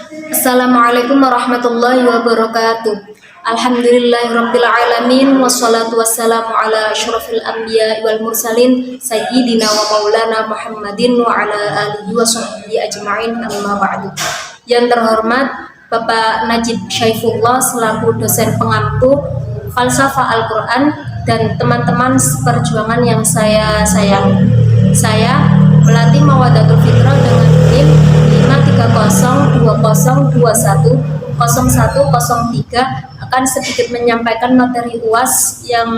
Assalamualaikum warahmatullahi wabarakatuh. Alhamdulillahirabbil alamin wassalatu wassalamu ala asyrofil anbiya wal mursalin sayyidina wa maulana Muhammadin wa ala alihi wa sahbihi ajma'in, amma ba'du. Yang terhormat Bapak Najib Syaifullah selaku dosen pengampu falsafah Al-Quran dan teman-teman seperjuangan yang saya sayangi. Saya melatih Mawadatul Fitrah dengan NIM 53020210103 akan sedikit menyampaikan materi UAS yang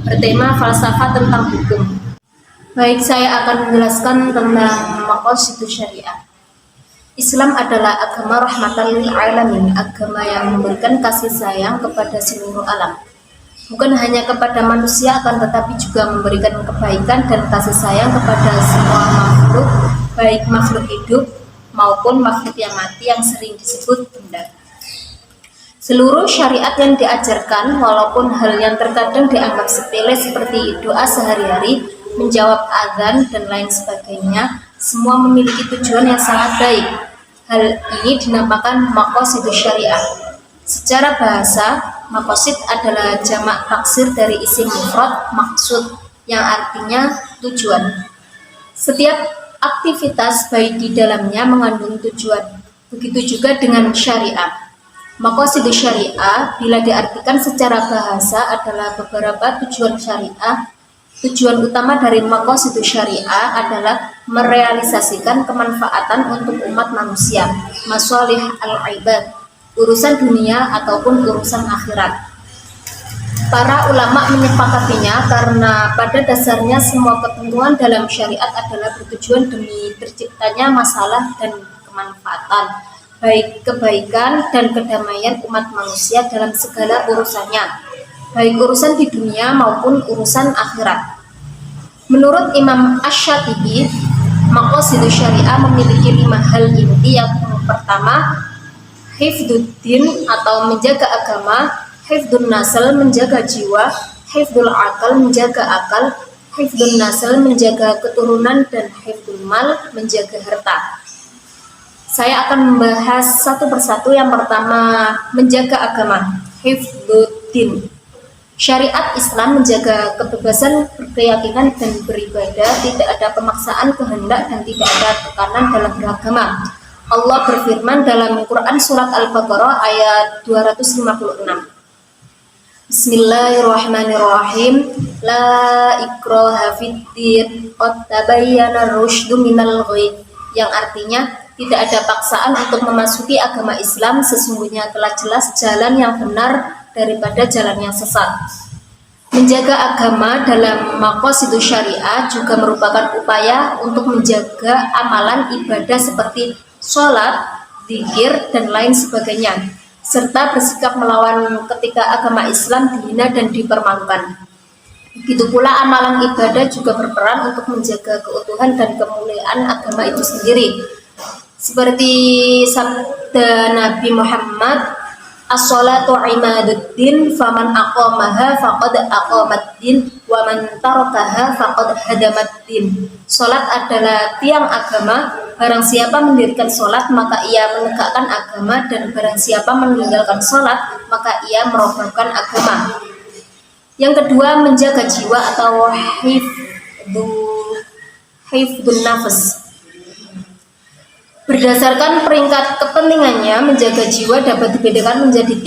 bertema falsafah tentang hukum. Baik, saya akan menjelaskan tentang maqasidus syariah. Islam adalah agama rahmatan lil alamin, agama yang memberikan kasih sayang kepada seluruh alam. Bukan hanya kepada manusia, akan tetapi juga memberikan kebaikan dan kasih sayang kepada semua makhluk, baik makhluk hidup maupun makhluk yang mati yang sering disebut benda. Seluruh syariat yang diajarkan, walaupun hal yang terkadang dianggap sepele seperti doa sehari-hari, menjawab azan, dan lain sebagainya, semua memiliki tujuan yang sangat baik. Hal ini dinamakan maqasidus syariah. Secara bahasa, maqasid adalah jamak taksir dari isim mufrad maksud, yang artinya tujuan. Setiap aktivitas baik di dalamnya mengandung tujuan. Begitu juga dengan syariah. Maqasidus syariah bila diartikan secara bahasa adalah beberapa tujuan syariah. Tujuan utama dari maqasidus syariah adalah merealisasikan kemanfaatan untuk umat manusia, masalih al-ibad, urusan dunia ataupun urusan akhirat. Para ulama menyepakatinya karena pada dasarnya semua ketentuan dalam syariat adalah bertujuan demi terciptanya masalah dan kemanfaatan, baik kebaikan dan kedamaian umat manusia dalam segala urusannya, baik urusan di dunia maupun urusan akhirat. Menurut Imam Asy-Syatibi, maqasidus syariah memiliki 5 hal inti. Yang pertama, hifdzuddin atau menjaga agama, hifdzun nasl menjaga jiwa, hifdzul akal menjaga akal, hifdzun nasl menjaga keturunan, dan hifdzul mal menjaga harta. Saya akan membahas satu persatu. Yang pertama, menjaga agama, hifdzuddin. Syariat Islam menjaga kebebasan berkeyakinan dan beribadah, tidak ada pemaksaan kehendak dan tidak ada tekanan dalam beragama. Allah berfirman dalam Quran surat Al-Baqarah ayat 256. Bismillahirrahmanirrahim. La ikraha fiddin, qad tabayyana rusydu minal ghayy. Yang artinya tidak ada paksaan untuk memasuki agama Islam, sesungguhnya telah jelas jalan yang benar daripada jalan yang sesat. Menjaga agama dalam maqasidus syariah juga merupakan upaya untuk menjaga amalan ibadah seperti sholat, zikir, dan lain sebagainya, serta bersikap melawan ketika agama Islam dihina dan dipermalukan. Begitu pula amalan ibadah juga berperan untuk menjaga keutuhan dan kemuliaan agama itu sendiri. Seperti sabda Nabi Muhammad, as-sholatu imaduddin, faman aqamaha faqad aqamaddin, wa man tarakaha faqad hadamaddin. Salat adalah tiang agama, barang siapa mendirikan salat maka ia menegakkan agama, dan barang siapa meninggalkan salat maka ia merobohkan agama. Yang kedua, menjaga jiwa atau hifdzun nafs. Berdasarkan peringkat kepentingannya, menjaga jiwa dapat dibedakan menjadi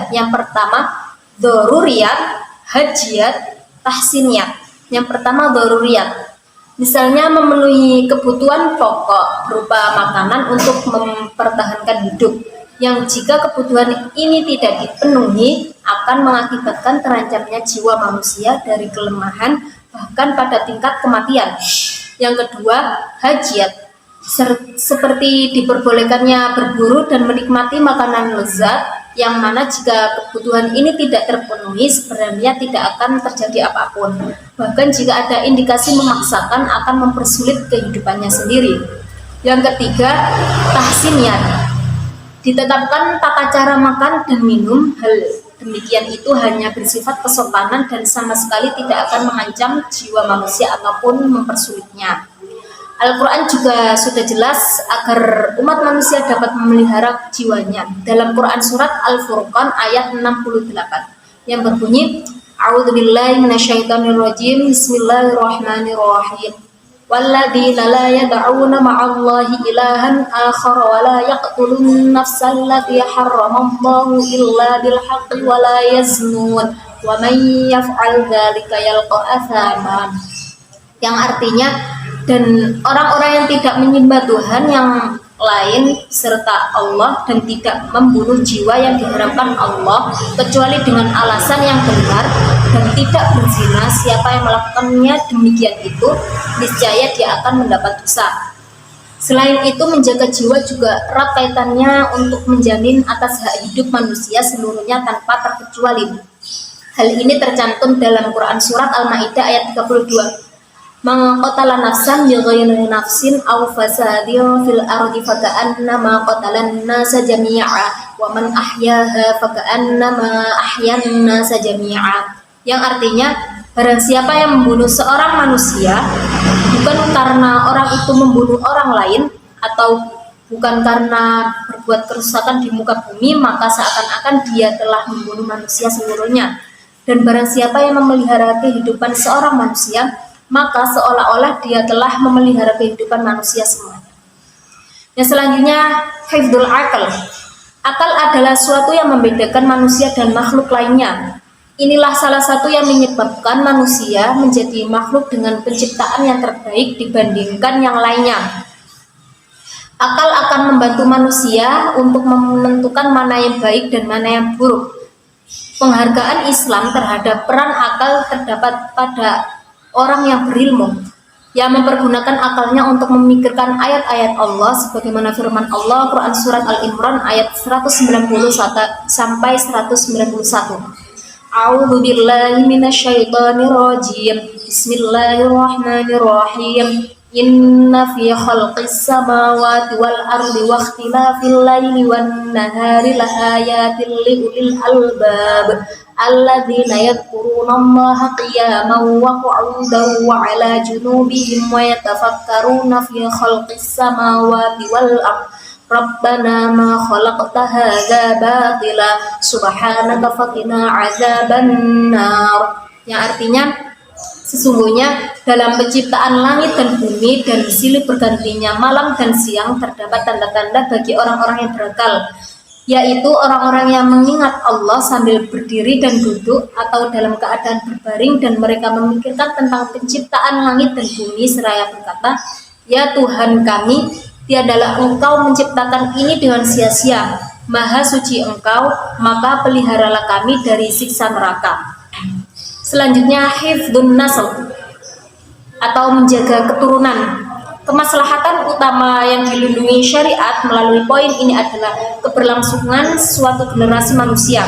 3. Yang pertama, daruriyat, hajiyat, tahsiniyat. Yang pertama, daruriyat. Misalnya memenuhi kebutuhan pokok berupa makanan untuk mempertahankan hidup, yang jika kebutuhan ini tidak dipenuhi akan mengakibatkan terancamnya jiwa manusia dari kelemahan bahkan pada tingkat kematian. Yang kedua, hajiyat, seperti diperbolehkannya berburu dan menikmati makanan lezat, yang mana jika kebutuhan ini tidak terpenuhi sebenarnya tidak akan terjadi apapun, bahkan jika ada indikasi memaksakan akan mempersulit kehidupannya sendiri. Yang ketiga, tahsiniyat, ditetapkan tata cara makan dan minum. Hal demikian itu hanya bersifat kesopanan dan sama sekali tidak akan mengancam jiwa manusia ataupun mempersulitnya. Al-Quran juga sudah jelas agar umat manusia dapat memelihara jiwanya. Dalam Quran surat Al-Furqan ayat 68 yang berbunyi, A'udzubillahi minasyaitonirrajim, Bismillahirrahmanirrahim. Walladzina la yad'una ma'allahi ilahan akhar wa la yaqtulun nafsal lati harramallahu illa bil haqqi wa la yaznun wa man yaf'al dzalika yalqa athaman. Yang artinya, dan orang-orang yang tidak menyembah Tuhan yang lain serta Allah dan tidak membunuh jiwa yang diharapkan Allah kecuali dengan alasan yang benar dan tidak berzina, siapa yang melakukannya demikian itu niscaya dia akan mendapat dosa. Selain itu, menjaga jiwa juga erat kaitannya untuk menjamin atas hak hidup manusia seluruhnya tanpa terkecuali. Hal ini tercantum dalam Quran surat Al-Maidah ayat 32. Man qatala nafsan bighairi nafsin aw fasadin fil ardi faka'annama qatalan nasa jami'a wa man ahyaha faka'annama ahyan nasa jami'a. Yang artinya, barang siapa yang membunuh seorang manusia bukan karena orang itu membunuh orang lain atau bukan karena berbuat kerusakan di muka bumi, maka seakan-akan dia telah membunuh manusia seluruhnya. Dan barang siapa yang memelihara kehidupan seorang manusia, maka seolah-olah dia telah memelihara kehidupan manusia semuanya. Yang selanjutnya, hifdzul akal. Akal adalah suatu yang membedakan manusia dan makhluk lainnya. Inilah salah satu yang menyebabkan manusia menjadi makhluk dengan penciptaan yang terbaik dibandingkan yang lainnya. Akal akan membantu manusia untuk menentukan mana yang baik dan mana yang buruk. Penghargaan Islam terhadap peran akal terdapat pada orang yang berilmu, yang mempergunakan akalnya untuk memikirkan ayat-ayat Allah sebagaimana firman Allah Quran surat Al-Imran ayat 190 sampai 191. A'udzu billahi minasyaitonir rajim. Bismillahirrahmanirrahim. Inna fi khalqis samawati wal ardi wa ikhtilafil laili wan nahari laayatil liulil albab alladzina yadhkurunallaha qiyaman wa qu'udan wa 'ala junubihim wa yatafakkaruna fi khalqis samawati wal ardi Rabbana ma khalaqta hadza batila subhanaka faqina 'adzabannar. Yang artinya, sesungguhnya dalam penciptaan langit dan bumi dan silih bergantinya malam dan siang terdapat tanda-tanda bagi orang-orang yang berakal, yaitu orang-orang yang mengingat Allah sambil berdiri dan duduk atau dalam keadaan berbaring, dan mereka memikirkan tentang penciptaan langit dan bumi seraya berkata, Ya Tuhan kami, tiadalah Engkau menciptakan ini dengan sia-sia, Maha suci Engkau, maka peliharalah kami dari siksa neraka. Selanjutnya, hifdzun nasl atau menjaga keturunan. Kemaslahatan utama yang dilindungi syariat melalui poin ini adalah keberlangsungan suatu generasi manusia,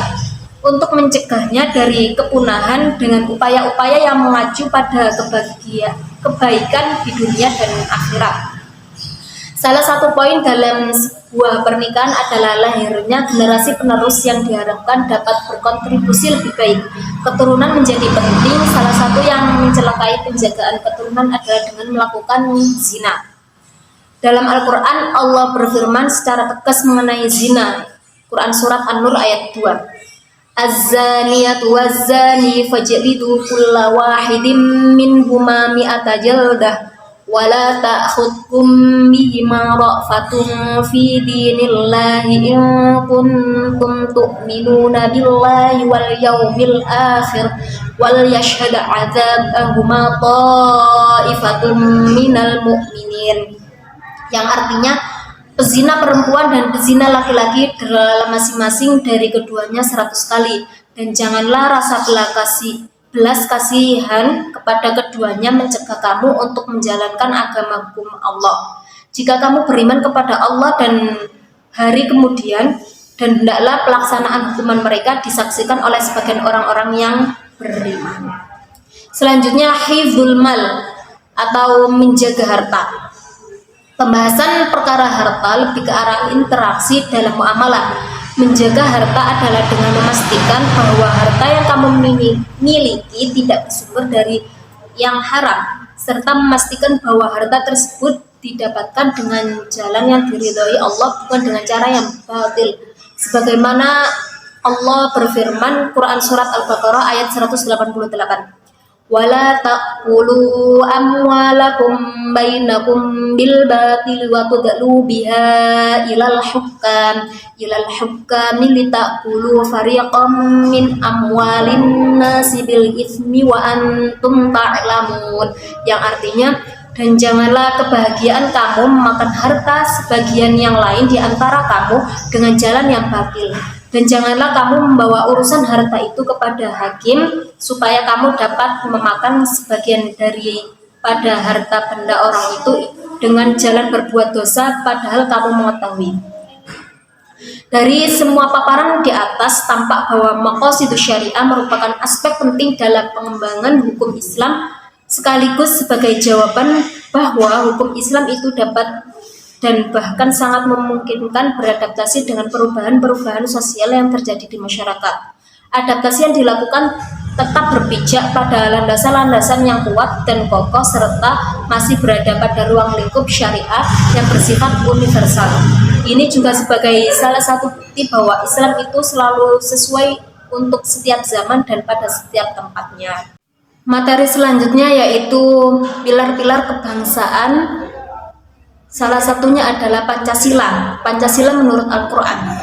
untuk mencegahnya dari kepunahan dengan upaya-upaya yang mengacu pada kebaikan di dunia dan akhirat. Salah satu poin dalam sebuah pernikahan adalah lahirnya generasi penerus yang diharapkan dapat berkontribusi lebih baik. Keturunan menjadi penting. Salah satu yang mencelakai penjagaan keturunan adalah dengan melakukan zina. Dalam Al-Quran, Allah berfirman secara tegas mengenai zina. Quran surat An-Nur ayat 2. Az-zaniyatu waz-zani fajlidu kulla wahidin minhuma mi'ata jaldah. Wala ta'khudkum bihima ra'fatun fi dinillahi in kuntum tu'minuna billahi wal yawmil akhir wal yashhad 'adzabahuma ta'ifatun minal mu'minin. Yang artinya, pezina perempuan dan pezina laki-laki dalam masing-masing dari keduanya 100 kali, dan janganlah rasa belas kasihan kepada keduanya mencegah kamu untuk menjalankan agama hukum Allah. Jika kamu beriman kepada Allah dan hari kemudian, dan hendaklah pelaksanaan hukuman mereka disaksikan oleh sebagian orang-orang yang beriman. Selanjutnya, hifdzul mal atau menjaga harta. Pembahasan perkara harta lebih ke arah interaksi dalam muamalah. Menjaga harta adalah dengan memastikan bahwa harta yang kamu miliki tidak bersumber dari yang haram, serta memastikan bahwa harta tersebut didapatkan dengan jalan yang diridhoi Allah, bukan dengan cara yang batil. Sebagaimana Allah berfirman Quran surat Al-Baqarah ayat 188. Wala taqulu amwalakum bainakum bil batil wa tudlu biha ilal hukam litaqulu fariqam min amwalin nasi bil itsmi wa antum ta'lamun, yang artinya, dan janganlah kebahagiaan kamu memakan harta sebagian yang lain di antara kamu dengan jalan yang batil, dan janganlah kamu membawa urusan harta itu kepada hakim supaya kamu dapat memakan sebagian daripada harta benda orang itu dengan jalan berbuat dosa padahal kamu mengetahui. Dari semua paparan di atas tampak bahwa maqasidus syariah merupakan aspek penting dalam pengembangan hukum Islam, sekaligus sebagai jawaban bahwa hukum Islam itu dapat dan bahkan sangat memungkinkan beradaptasi dengan perubahan-perubahan sosial yang terjadi di masyarakat. Adaptasi yang dilakukan tetap berpijak pada landasan-landasan yang kuat dan kokoh serta masih berada pada ruang lingkup syariah yang bersifat universal. Ini juga sebagai salah satu bukti bahwa Islam itu selalu sesuai untuk setiap zaman dan pada setiap tempatnya. Materi selanjutnya yaitu pilar-pilar kebangsaan. Salah satunya adalah Pancasila. Pancasila menurut Al-Quran.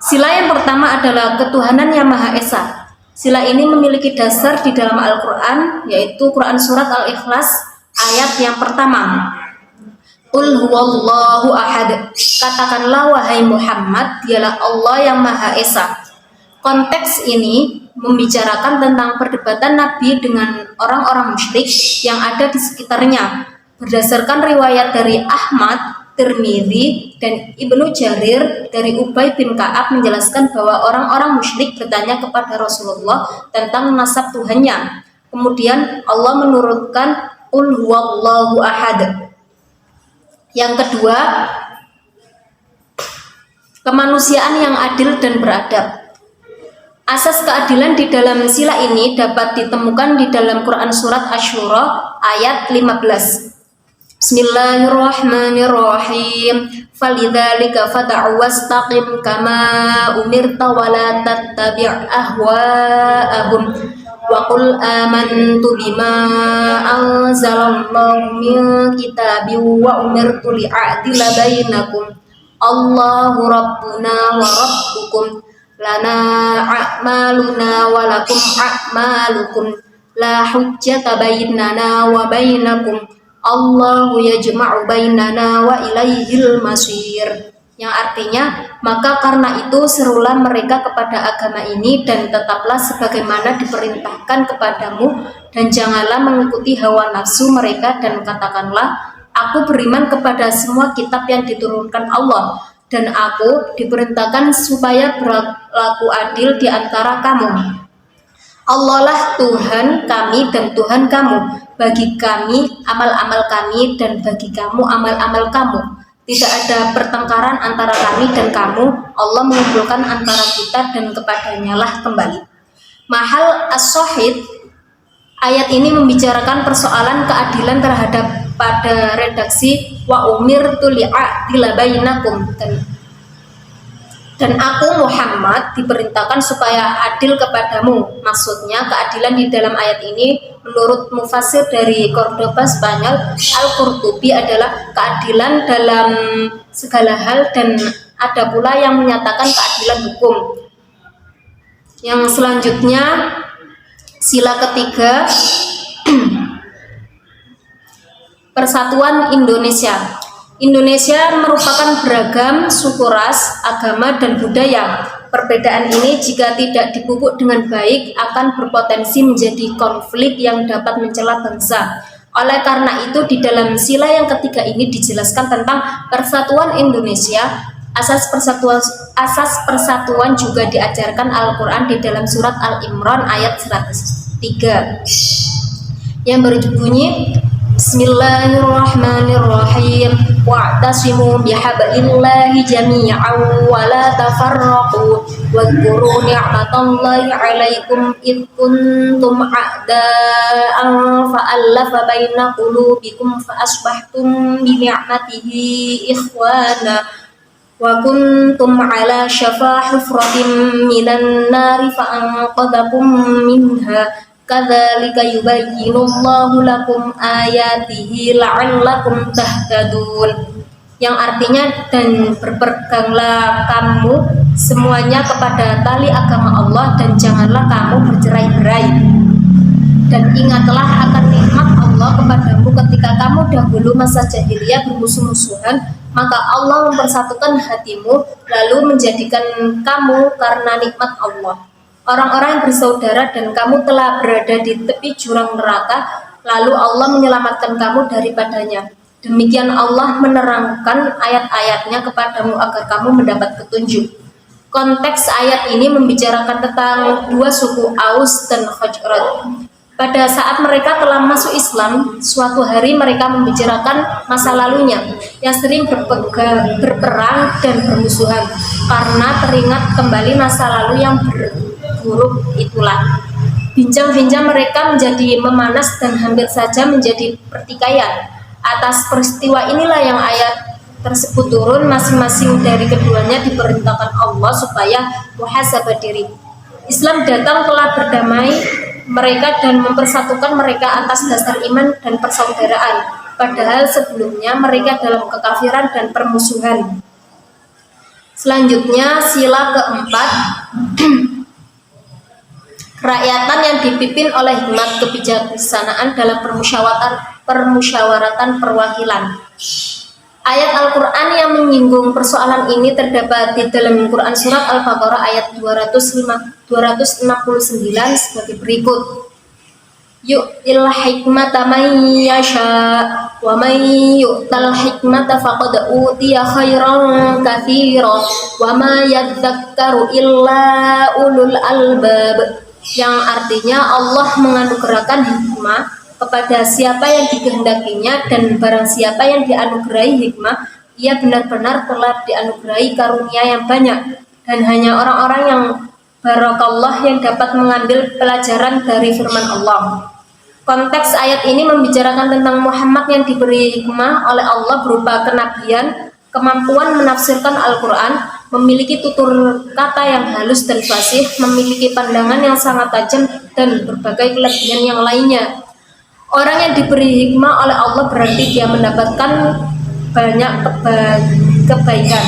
Sila yang pertama adalah ketuhanan yang Maha Esa. Sila ini memiliki dasar di dalam Al-Quran, yaitu Quran Surat Al-Ikhlas ayat yang pertama. Qul huwallahu ahad. Katakanlah wahai Muhammad, dialah Allah yang Maha Esa. Konteks ini membicarakan tentang perdebatan Nabi dengan orang-orang musyrik yang ada di sekitarnya. Berdasarkan riwayat dari Ahmad, Tirmidzi, dan Ibnu Jarir dari Ubay bin Ka'ab menjelaskan bahwa orang-orang musyrik bertanya kepada Rasulullah tentang nasab Tuhannya. Kemudian Allah menurunkan Qul huwallahu ahad. Yang kedua, kemanusiaan yang adil dan beradab. Asas keadilan di dalam sila ini dapat ditemukan di dalam Quran Surat Asy-Syura ayat 15. Bismillahirrahmanirrahim. Falidzalika fad'u wastaqim kama umirta wa la tattabi' ahwa'ahum wa qul amantu bima anzalallahu min kitabin wa umirtu li'adila bainakum Allahu rabbuna wa rabbukum lana a'maluna wa lakum a'malukum la hujjata bainana wa bainakum Allahu yajma'u bainana wa ilaihil masir, yang artinya, maka karena itu serulah mereka kepada agama ini dan tetaplah sebagaimana diperintahkan kepadamu dan janganlah mengikuti hawa nafsu mereka dan katakanlah, aku beriman kepada semua kitab yang diturunkan Allah dan aku diperintahkan supaya berlaku adil di antara kamu. Allah lah Tuhan kami dan Tuhan kamu. Bagi kami amal-amal kami dan bagi kamu amal-amal kamu. Tidak ada pertengkaran antara kami dan kamu. Allah mengumpulkan antara kita dan kepadanya lah kembali. Mahal as-Shahid, ayat ini membicarakan persoalan keadilan terhadap pada redaksi wa umirtu li'adila bainakum, dan aku Muhammad diperintahkan supaya adil kepadamu. Maksudnya keadilan di dalam ayat ini menurut mufassir dari Cordoba Spanyol Al-Qurtubi adalah keadilan dalam segala hal, dan ada pula yang menyatakan keadilan hukum. Yang selanjutnya sila ketiga Persatuan Indonesia. Indonesia merupakan beragam suku, ras, agama, dan budaya. Perbedaan ini jika tidak dipupuk dengan baik akan berpotensi menjadi konflik yang dapat mencela bangsa. Oleh karena itu di dalam sila yang ketiga ini dijelaskan tentang persatuan Indonesia. Asas persatuan juga diajarkan Al-Quran di dalam surat Al-Imran ayat 103 yang berbunyi Bismillahirrahmanirrahim. Wa'tasimu bihablillahi jami'an wa la tafarraqu. Wadhkuru ni'matallahi 'alaikum id kuntum a'da'an fa'alafa baina qulubikum fa asbahtum bi ni'matihi ikhwana wa kuntum 'ala syafa hufratin minan nari fa anqadhakum minha. Kadzalika yubayyinullahu lakum ayatihi la'allakum tahtadun, yang artinya dan berpeganglah kamu semuanya kepada tali agama Allah dan janganlah kamu bercerai-berai, dan ingatlah akan nikmat Allah kepadamu ketika kamu dahulu masa jahiliyah bermusuh-musuhan, maka Allah mempersatukan hatimu lalu menjadikan kamu karena nikmat Allah orang-orang yang bersaudara, dan kamu telah berada di tepi jurang neraka, lalu Allah menyelamatkan kamu daripadanya. Demikian Allah menerangkan ayat-ayatnya kepadamu agar kamu mendapat petunjuk. Konteks ayat ini membicarakan tentang dua suku Aus dan Khazraj. Pada saat mereka telah masuk Islam, suatu hari mereka membicarakan masa lalunya yang sering berperang dan bermusuhan, karena teringat kembali masa lalu yang buruk itulah. Bincang-bincang mereka menjadi memanas dan hampir saja menjadi pertikaian. Atas peristiwa inilah yang ayat tersebut turun. Masing-masing dari keduanya diperintahkan Allah supaya muhasabah diri. Islam datang telah berdamai mereka dan mempersatukan mereka atas dasar iman dan persaudaraan, padahal sebelumnya mereka dalam kekafiran dan permusuhan. Selanjutnya sila keempat, kerakyatan yang dipimpin oleh hikmat kebijaksanaan dalam permusyawaratan perwakilan. Ayat Al-Quran yang menyinggung persoalan ini terdapat di dalam Quran Surat Al-Baqarah ayat 269 sebagai berikut. Yu'til hikmata man yasha wa man yu'tal hikmata faqad utiya khairan katsira wa ma yadzakkaru illa ulul albab, yang artinya Allah menganugerahkan hikmah kepada siapa yang dikehendakinya, dan barang siapa yang dianugerahi hikmah, ia benar-benar telah dianugerahi karunia yang banyak, dan hanya orang-orang yang barakallah yang dapat mengambil pelajaran dari firman Allah. Konteks ayat ini membicarakan tentang Muhammad yang diberi hikmah oleh Allah berupa kenabian, kemampuan menafsirkan Al-Quran, memiliki tutur kata yang halus dan fasih, memiliki pandangan yang sangat tajam, dan berbagai kelebihan yang lainnya. Orang yang diberi hikmah oleh Allah berarti dia mendapatkan banyak kebaikan.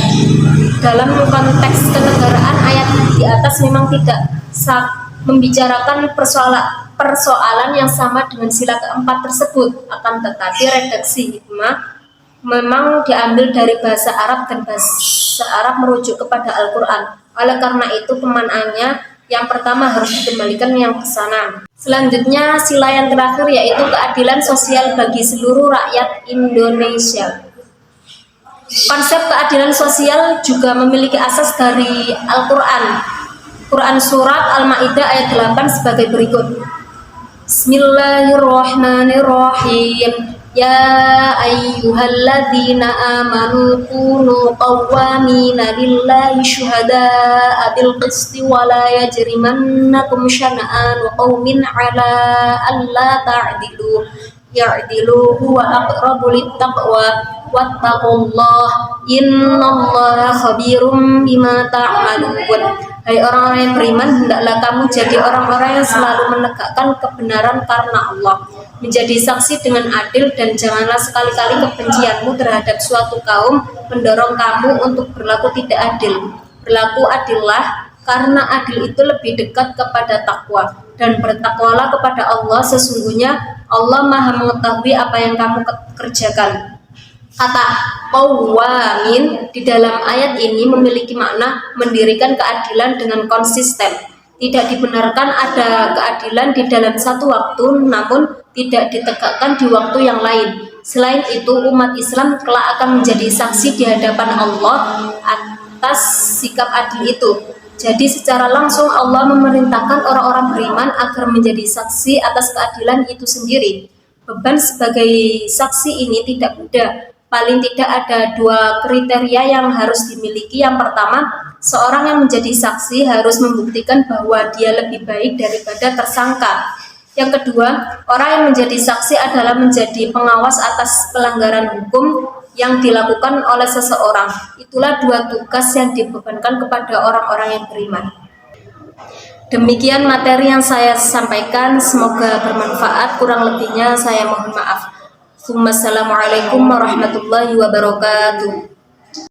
Dalam konteks kenegaraan, ayat di atas memang tidak membicarakan persoalan yang sama dengan sila keempat tersebut, akan tetapi redaksi hikmah memang diambil dari bahasa Arab, dan bahasa Arab merujuk kepada Al-Quran. Oleh karena itu pemaknaannya yang pertama harus dikembalikan yang ke sana. Selanjutnya sila yang terakhir yaitu keadilan sosial bagi seluruh rakyat Indonesia. Konsep keadilan sosial juga memiliki asas dari Al-Quran. Quran Surat Al-Ma'idah ayat 8 sebagai berikut. Bismillahirrahmanirrahim. Ya ayyuhalladzina amanu kunu qawwamina lillahi syuhada'a bil qisti wa la yajrimannakum syana'anu qaumin ala alla ta'dilu ya'dilu huwa aqrabu littaqwa wattaqullah innallaha khabirum bima ta'malun. Hai orang-orang yang beriman, hendaklah kamu jadi orang-orang yang selalu menegakkan kebenaran karena Allah, menjadi saksi dengan adil, dan janganlah sekali-kali kebencianmu terhadap suatu kaum mendorong kamu untuk berlaku tidak adil. Berlaku adillah, karena adil itu lebih dekat kepada takwa, dan bertakwalah kepada Allah, sesungguhnya Allah Maha mengetahui apa yang kamu kerjakan. Kata qawwamin di dalam ayat ini memiliki makna mendirikan keadilan dengan konsisten. Tidak dibenarkan ada keadilan di dalam satu waktu, namun tidak ditegakkan di waktu yang lain. Selain itu, umat Islam kelak akan menjadi saksi di hadapan Allah atas sikap adil itu. Jadi secara langsung Allah memerintahkan orang-orang beriman agar menjadi saksi atas keadilan itu sendiri. Beban sebagai saksi ini tidak mudah. Paling tidak ada 2 kriteria yang harus dimiliki. Yang pertama, seorang yang menjadi saksi harus membuktikan bahwa dia lebih baik daripada tersangka. Yang kedua, orang yang menjadi saksi adalah menjadi pengawas atas pelanggaran hukum yang dilakukan oleh seseorang. Itulah 2 tugas yang dibebankan kepada orang-orang yang beriman. Demikian materi yang saya sampaikan, semoga bermanfaat. Kurang lebihnya saya mohon maaf. Assalamualaikum warahmatullahi wabarakatuh.